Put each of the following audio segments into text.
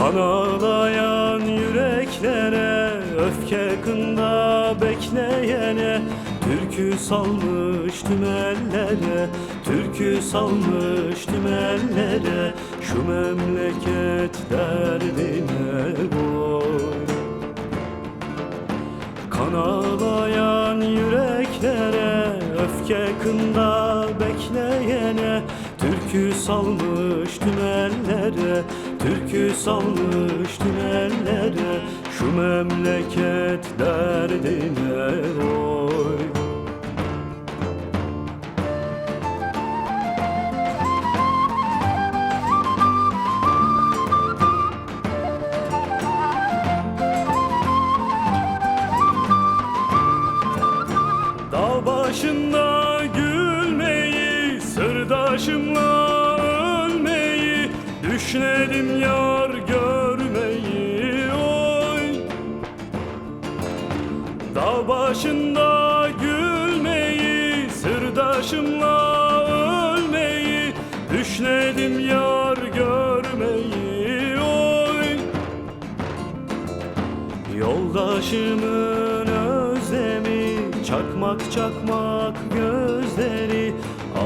Kan ağlayan yüreklere, öfke kında bekleyene, türkü salmış tüm ellere, türkü salmış tüm ellere, şu memleket derdine boy. Kan ağlayan yüreklere, öfke kında bekleyene, türkü salmış tüm ellere, türkü salmış tüm ellere, şu memleket derdine oy. Dağ başında gülmeyi, sırdaşımla ölmeyi, düşledim yar görmeyi oy. Dağ başında gülmeyi, sırdaşımla ölmeyi, düşledim yar görmeyi oy. Yoldaşımın özlemi, çakmak çakmak gözleri,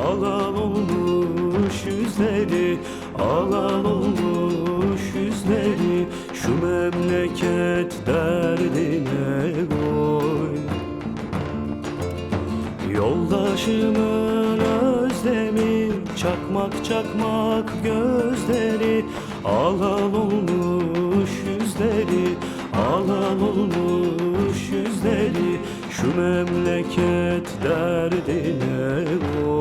alal olmuş yüzleri, alal olmuş yüzleri, şu memleket derdine koy. Yoldaşımın özlemi, çakmak çakmak gözleri, alal olmuş yüzleri, alal olmuş yüzleri, şu memleket derdine koy.